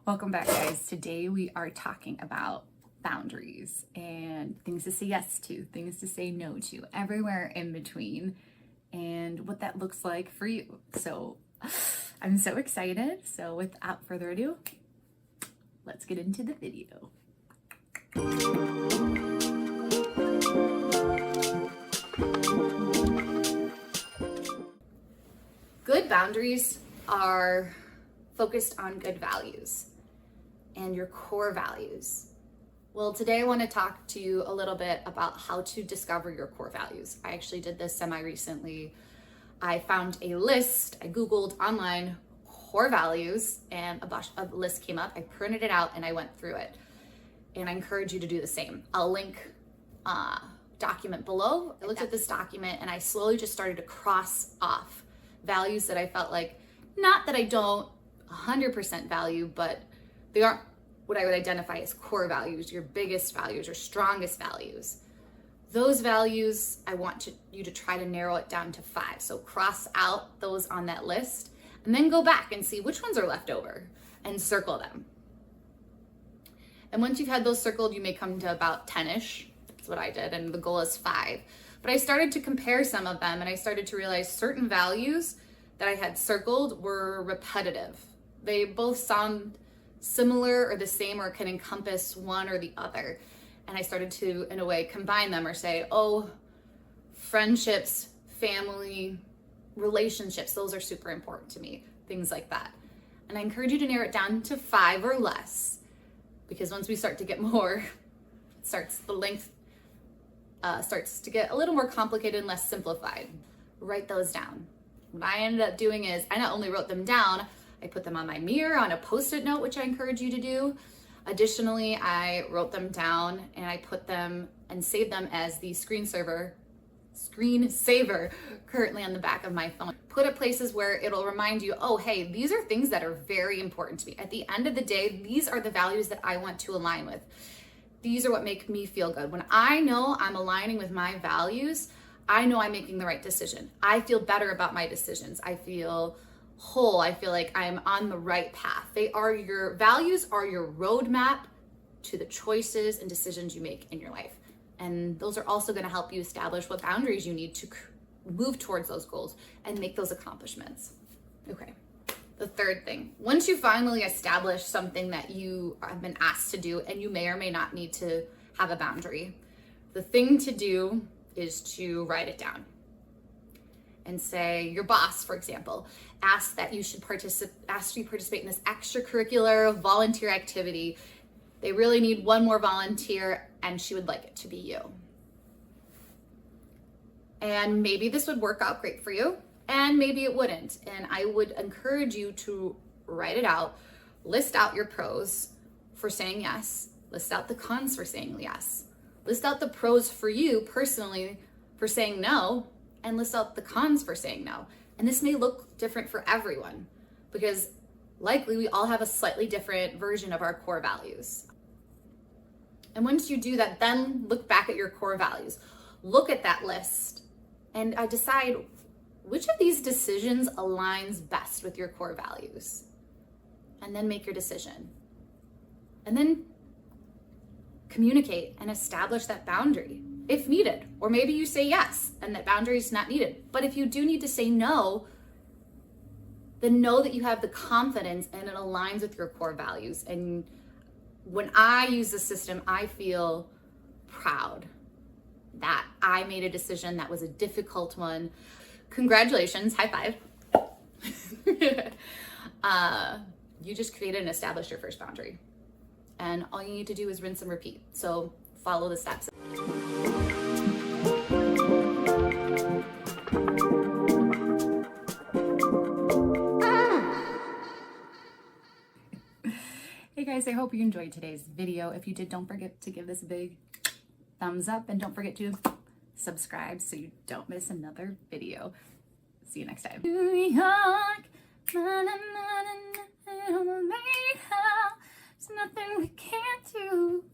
Welcome back, guys. Today we are talking about boundaries and things to say yes to, things to say no to, everywhere in between, and what that looks like for you. So I'm so excited. So without further ado, let's get into the video. Good boundaries are focused on good values and your core values. Well, today I want to talk to you a little bit about how to discover your core values. I actually did this semi-recently. I found a list, I Googled online core values, and a bunch of lists came up. I printed it out and I went through it. And I encourage you to do the same. I'll link a document below. I looked at this document and I slowly just started to cross off values that I felt like, not that I don't 100% value, but they aren't what I would identify as core values, your biggest values, your strongest values. Those values, I want you to try to narrow it down to 5. So cross out those on that list and then go back and see which ones are left over and circle them. And once you've had those circled, you may come to about 10-ish. That's what I did, and the goal is 5. But I started to compare some of them, and I started to realize certain values that I had circled were repetitive. They both sound similar or the same, or can encompass one or the other. And I started to, in a way, combine them or say, oh, friendships, family, relationships, those are super important to me, things like that. And I encourage you to narrow it down to 5 or less, because once we start to get more, the length starts to get a little more complicated and less simplified. Write those down. What I ended up doing is I not only wrote them down, I put them on my mirror on a Post-it note, which I encourage you to do. Additionally, I wrote them down and I put them and saved them as the screensaver currently on the back of my phone. Put it places where it'll remind you, oh, hey, these are things that are very important to me. At the end of the day, these are the values that I want to align with. These are what make me feel good. When I know I'm aligning with my values, I know I'm making the right decision. I feel better about my decisions. I feel whole. I feel like I'm on the right path. Your values are your roadmap to the choices and decisions you make in your life. And those are also going to help you establish what boundaries you need to move towards those goals and make those accomplishments. Okay. The third thing, once you finally establish something that you have been asked to do, and you may or may not need to have a boundary, the thing to do is to write it down. And say your boss, for example, asks that you should participate in this extracurricular volunteer activity. They really need one more volunteer and she would like it to be you. And maybe this would work out great for you, and maybe it wouldn't. And I would encourage you to write it out, list out your pros for saying yes, list out the cons for saying yes, list out the pros for you personally for saying no, and list out the cons for saying no. And this may look different for everyone, because likely we all have a slightly different version of our core values. And once you do that, then look back at your core values. Look at that list and decide which of these decisions aligns best with your core values. And then make your decision. And then communicate and establish that boundary if needed. Or maybe you say yes and that boundary is not needed. But if you do need to say no, then know that you have the confidence and it aligns with your core values. And when I use the system, I feel proud that I made a decision that was a difficult one. Congratulations, high five. You just created and established your first boundary. And all you need to do is rinse and repeat. So follow the steps. Hey guys, I hope you enjoyed today's video. If you did, don't forget to give this a big thumbs up, and don't forget to subscribe so you don't miss another video. See you next time. New York, there's nothing we can't do.